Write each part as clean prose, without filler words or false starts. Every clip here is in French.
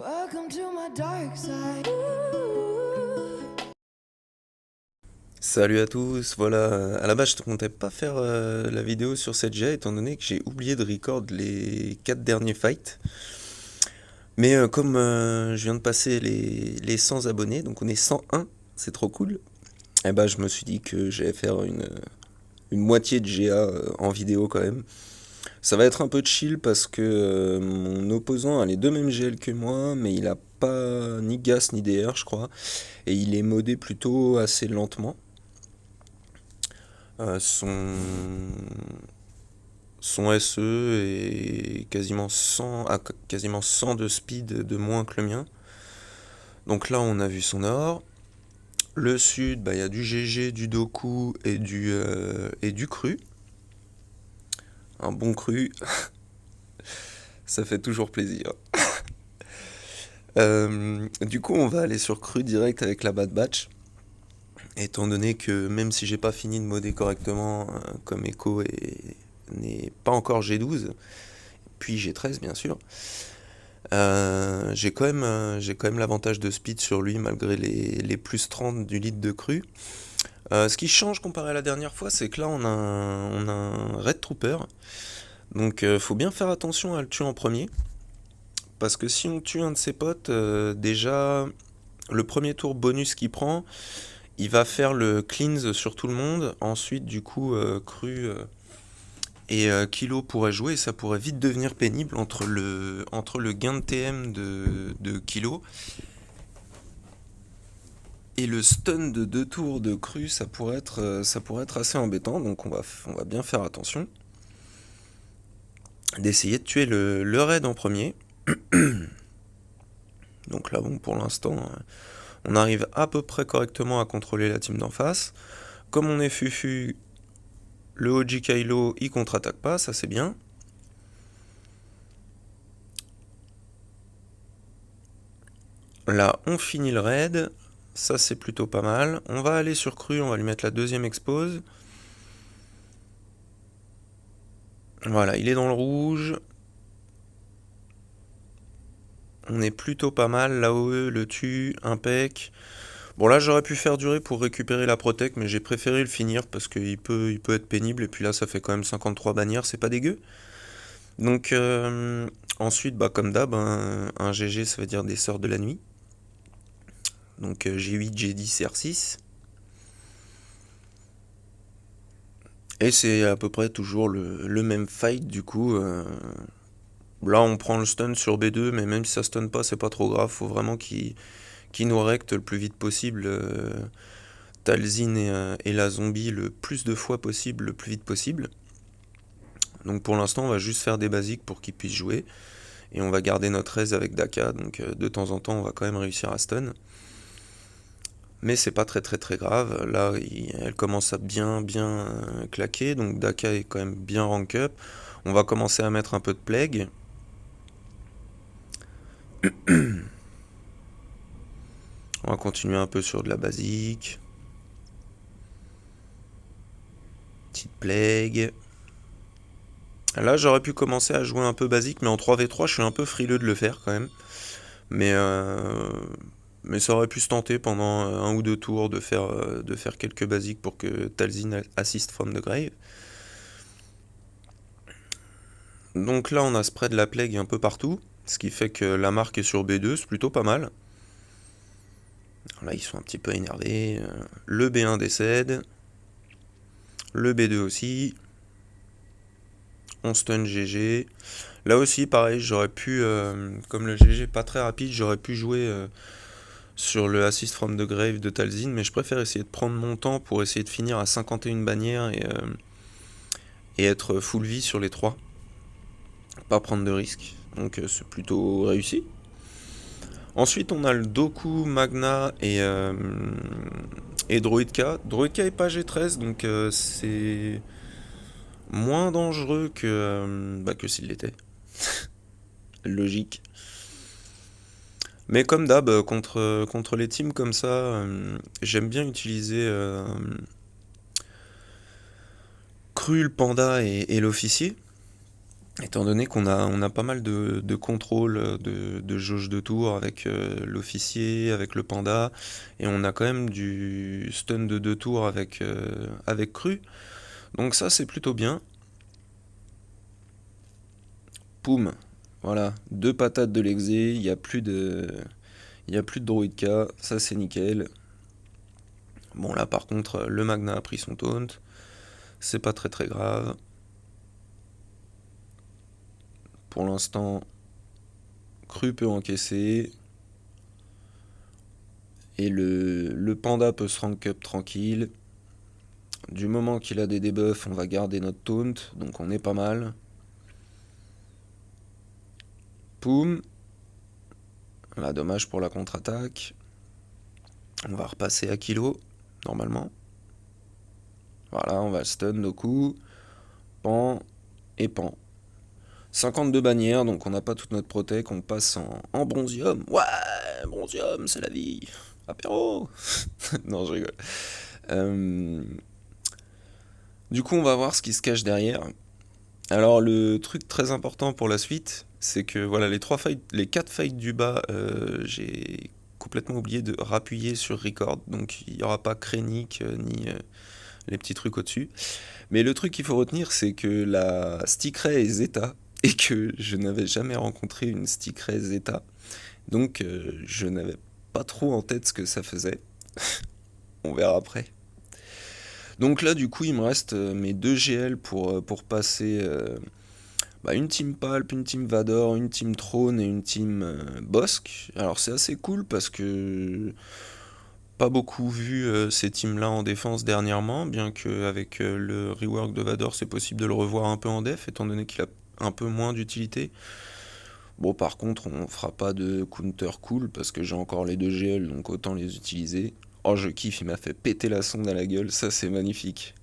Welcome to my dark side. Salut à tous, voilà, à la base je ne comptais pas faire la vidéo sur cette GA étant donné que j'ai oublié de record les 4 derniers fights. Mais comme je viens de passer les 100 abonnés, donc on est 101, c'est trop cool, et bah je me suis dit que j'allais faire une moitié de GA en vidéo quand même. Ça va être un peu chill parce que mon opposant a les deux mêmes GL que moi, mais il a pas ni gas ni DR je crois, et il est modé plutôt assez lentement. Euh, son, son SE est quasiment 100 de speed de moins que le mien. Donc là, on a vu son or. Le sud, bah, y a du GG, du Doku et du cru. Un bon cru, ça fait toujours plaisir. Du coup, on va aller sur cru direct avec la Bad Batch. Étant donné que même si j'ai pas fini de modder correctement, comme Echo n'est pas encore G12, puis G13 bien sûr, j'ai quand même l'avantage de speed sur lui malgré les plus 30 du litre de cru. Ce qui change comparé à la dernière fois, c'est que là on a un Red Trooper. Donc faut bien faire attention à le tuer en premier. Parce que si on tue un de ses potes, déjà le premier tour bonus qu'il prend, il va faire le cleanse sur tout le monde. Ensuite du coup cru et Kilo pourrait jouer et ça pourrait vite devenir pénible entre le gain de TM de Kilo et le stun de 2 tours de cru, ça pourrait être assez embêtant, donc on va bien faire attention. D'essayer de tuer le raid en premier. Donc là, bon, pour l'instant, on arrive à peu près correctement à contrôler la team d'en face. Comme on est Fufu, le OG Kylo, il contre-attaque pas, ça c'est bien. Là, on finit le raid. Ça, c'est plutôt pas mal. On va aller sur cru, on va lui mettre la deuxième expose. Voilà, il est dans le rouge. On est plutôt pas mal. L'AOE le tue, impec. Bon, là, j'aurais pu faire durer pour récupérer la protec, mais j'ai préféré le finir parce qu'il peut être pénible. Et puis là, ça fait quand même 53 bannières, c'est pas dégueu. Donc, ensuite, bah, comme d'hab, un GG, ça veut dire des sorts de la nuit. Donc, G8, G10, R6. Et c'est à peu près toujours le même fight, du coup. Là, on prend le stun sur B2, mais même si ça stun pas, c'est pas trop grave. Faut vraiment qu'il nous recte le plus vite possible. Talzin et la zombie le plus de fois possible, le plus vite possible. Donc pour l'instant, on va juste faire des basiques pour qu'il puisse jouer. Et on va garder notre aise avec Daka. Donc de temps en temps, on va quand même réussir à stun. Mais c'est pas très très très grave. Là, elle commence à bien claquer. Donc Daka est quand même bien rank up. On va commencer à mettre un peu de plague. On va continuer un peu sur de la basique. Petite plague. Là, j'aurais pu commencer à jouer un peu basique, mais en 3v3, je suis un peu frileux de le faire quand même. Mais, mais ça aurait pu se tenter pendant un ou deux tours de faire quelques basiques pour que Talzin assiste from the grave. Donc là, on a spread la plague un peu partout, ce qui fait que la marque est sur B2, c'est plutôt pas mal. Là, ils sont un petit peu énervés. Le B1 décède. Le B2 aussi. On stun GG. Là aussi, pareil, j'aurais pu, comme le GG pas très rapide, j'aurais pu jouer sur le Assist from the Grave de Talzin, mais je préfère essayer de prendre mon temps pour essayer de finir à 51 bannières et être full vie sur les 3. Pas prendre de risques. Donc c'est plutôt réussi. Ensuite, on a le Doku, Magna et Droidka. Droidka est pas G13, donc c'est moins dangereux que s'il l'était. Logique. Mais comme d'hab, contre les teams comme ça, j'aime bien utiliser Cru, le panda et l'officier. Étant donné qu'on a pas mal de contrôles, de jauge de tour avec l'officier, avec le panda, et on a quand même du stun de 2 tours avec Cru. Donc ça c'est plutôt bien. Poum, voilà, 2 patates de l'exé, il y a plus de Druidka, ça c'est nickel. Bon là par contre le Magna a pris son taunt, c'est pas très très grave. Pour l'instant, Cru peut encaisser. Et le panda peut se rank up tranquille. Du moment qu'il a des debuffs, on va garder notre taunt, donc on est pas mal. Poum. Là, dommage pour la contre-attaque. On va repasser à kilo, normalement. Voilà, on va stun nos coups. Pan et pan. 52 bannières, donc on n'a pas toute notre protec, on passe en bronzium. Ouais, bronzium, c'est la vie. Apéro. Non, je rigole. Euh, Du coup, on va voir ce qui se cache derrière. Alors, le truc très important pour la suite, c'est que voilà, les 4 fights du bas, j'ai complètement oublié de rappuyer sur record, donc il n'y aura pas Krennic ni les petits trucs au-dessus. Mais le truc qu'il faut retenir, c'est que la Stingray est Zeta, et que je n'avais jamais rencontré une Stingray Zeta, donc je n'avais pas trop en tête ce que ça faisait. On verra après. Donc là, du coup, il me reste mes 2 GL pour passer une team Palp, une team Vador, une team Throne et une team Bossk. Alors c'est assez cool parce que pas beaucoup vu ces teams-là en défense dernièrement, bien qu'avec le rework de Vador, c'est possible de le revoir un peu en def, étant donné qu'il a un peu moins d'utilité. Bon, par contre, on fera pas de counter cool parce que j'ai encore les 2 GL, donc autant les utiliser. Oh, je kiffe, il m'a fait péter la sonde à la gueule, ça c'est magnifique.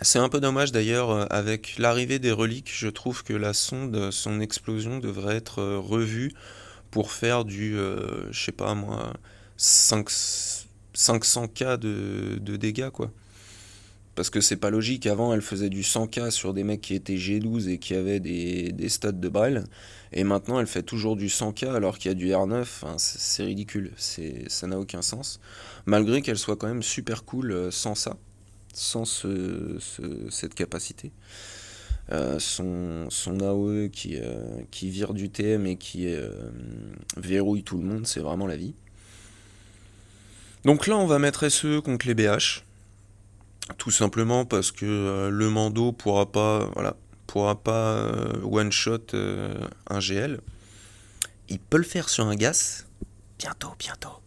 C'est un peu dommage d'ailleurs, avec l'arrivée des reliques, je trouve que la sonde, son explosion devrait être revue pour faire du, je sais pas moi, 5, 500K de dégâts quoi. Parce que c'est pas logique, avant elle faisait du 100K sur des mecs qui étaient G12 et qui avaient des stats de Brel, et maintenant elle fait toujours du 100K alors qu'il y a du R9, enfin, c'est ridicule, ça n'a aucun sens. Malgré qu'elle soit quand même super cool sans ça, sans cette capacité. Son AOE qui vire du TM et qui verrouille tout le monde, c'est vraiment la vie. Donc là, on va mettre SE contre les BH. Tout simplement parce que le Mando pourra pas one-shot un GL. Il peut le faire sur un gas. Bientôt, bientôt.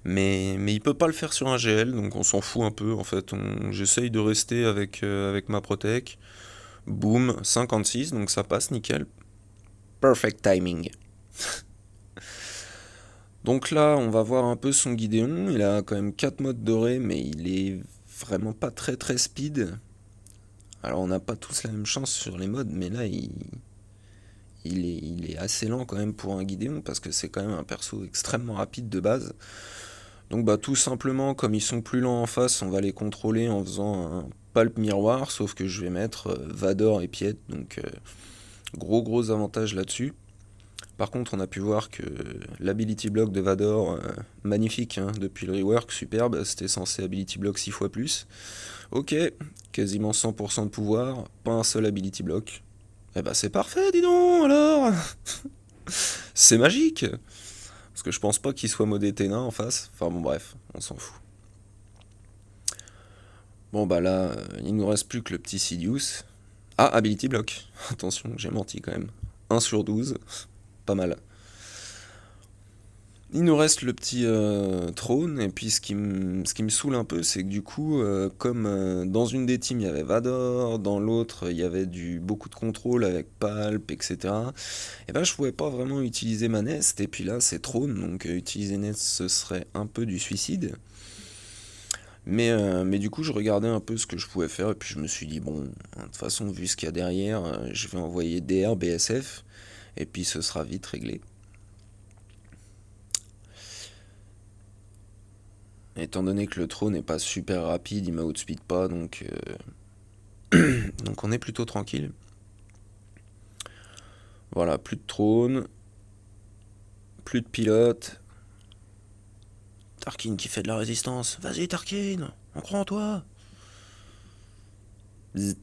Mais il peut pas le faire sur un GL, donc on s'en fout un peu. En fait, j'essaye de rester avec ma protec. Boom, 56, donc ça passe nickel. Perfect timing. Donc là, on va voir un peu son Gideon. Il a quand même 4 modes dorés, mais il est vraiment pas très très speed. Alors on n'a pas tous la même chance sur les modes, mais là, il est assez lent quand même pour un Gideon, parce que c'est quand même un perso extrêmement rapide de base. Donc bah tout simplement, comme ils sont plus lents en face, on va les contrôler en faisant un palp miroir, sauf que je vais mettre Vador et Piet, donc gros avantage là-dessus. Par contre, on a pu voir que l'ability block de Vador, magnifique, hein, depuis le rework, superbe, c'était censé ability block 6 fois plus. Ok, quasiment 100% de pouvoir, pas un seul ability block. Eh bah c'est parfait, dis donc, alors. C'est magique. Parce que je pense pas qu'il soit modé Ténin en face. Enfin bon bref, on s'en fout. Bon bah là, il nous reste plus que le petit Sidious. Ah, ability block. Attention, j'ai menti quand même. 1 sur 12, pas mal. Il nous reste le petit trône, et puis ce qui me saoule un peu, c'est que du coup, comme dans une des teams il y avait Vador, dans l'autre il y avait beaucoup de contrôle avec Palp, etc. Et ben je pouvais pas vraiment utiliser ma Nest, et puis là c'est trône, donc utiliser Nest ce serait un peu du suicide. Mais du coup je regardais un peu ce que je pouvais faire, et puis je me suis dit bon, de toute façon vu ce qu'il y a derrière, je vais envoyer DR, BSF, et puis ce sera vite réglé. Étant donné que le trône n'est pas super rapide, il m'outspeed pas, donc Donc on est plutôt tranquille. Voilà, plus de trône, plus de pilote. Tarkin qui fait de la résistance. Vas-y Tarkin, on croit en toi. Bzzzt.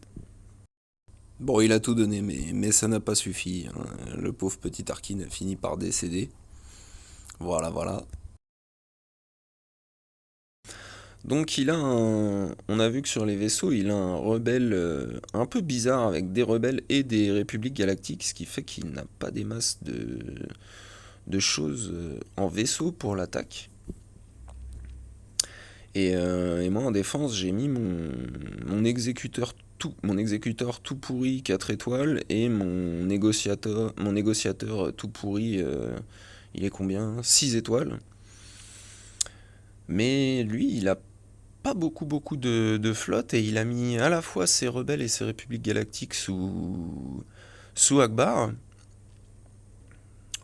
Bon, il a tout donné, mais ça n'a pas suffi, hein. Le pauvre petit Tarkin a fini par décéder. Voilà, voilà. Donc on a vu que sur les vaisseaux, il a un rebelle un peu bizarre avec des rebelles et des républiques galactiques, ce qui fait qu'il n'a pas des masses de choses en vaisseau pour l'attaque. Et moi en défense, j'ai mis mon exécuteur tout pourri 4 étoiles et mon négociateur tout pourri, il est combien? 6 étoiles. Mais lui, il a pas beaucoup de flotte et il a mis à la fois ses rebelles et ses républiques galactiques sous Akbar.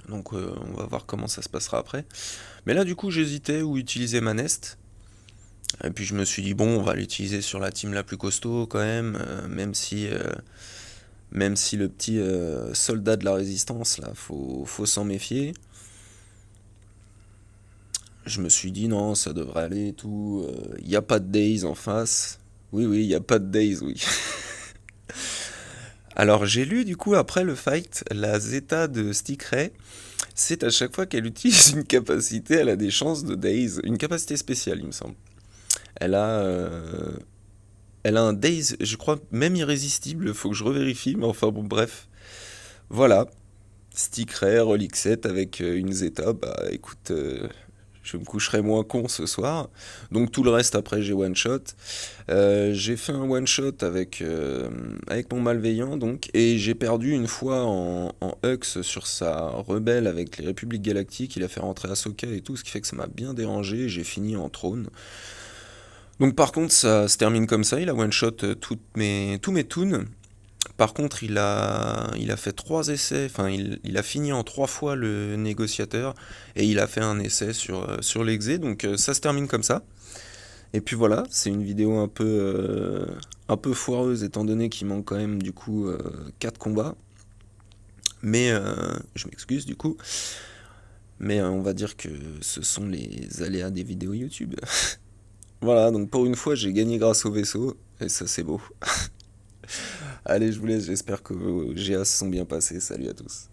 Donc on va voir comment ça se passera après. Mais là du coup j'hésitais où utiliser ma Nest. Et puis je me suis dit bon on va l'utiliser sur la team la plus costaud quand même, même si le petit soldat de la résistance là faut s'en méfier. Je me suis dit non ça devrait aller et tout. Il n'y a pas de Days en face. Oui il n'y a pas de Days oui. Alors j'ai lu du coup après le fight, la Zeta de Stingray, c'est à chaque fois qu'elle utilise une capacité, elle a des chances de Daze, une capacité spéciale il me semble. Elle a, euh, elle a un Daze, je crois même irrésistible, faut que je revérifie, mais enfin bon bref. Voilà, Stingray, Relic 7 avec une Zeta, bah écoute, je me coucherai moins con ce soir. Donc tout le reste après j'ai one shot. J'ai fait un one shot avec mon malveillant donc et j'ai perdu une fois en Hux sur sa rebelle avec les Républiques Galactiques. Il a fait rentrer Ahsoka et tout, ce qui fait que ça m'a bien dérangé. J'ai fini en trône. Donc par contre ça se termine comme ça. Il a one shot tous mes toons. Par contre, il a fait 3 essais, enfin, il a fini en 3 fois le négociateur et il a fait un essai sur l'exé, donc ça se termine comme ça. Et puis voilà, c'est une vidéo un peu foireuse étant donné qu'il manque quand même du coup 4 combats. Mais je m'excuse du coup, mais on va dire que ce sont les aléas des vidéos YouTube. Voilà, donc pour une fois j'ai gagné grâce au vaisseau, et ça c'est beau. Allez, je vous laisse, j'espère que vos GA se sont bien passés, salut à tous.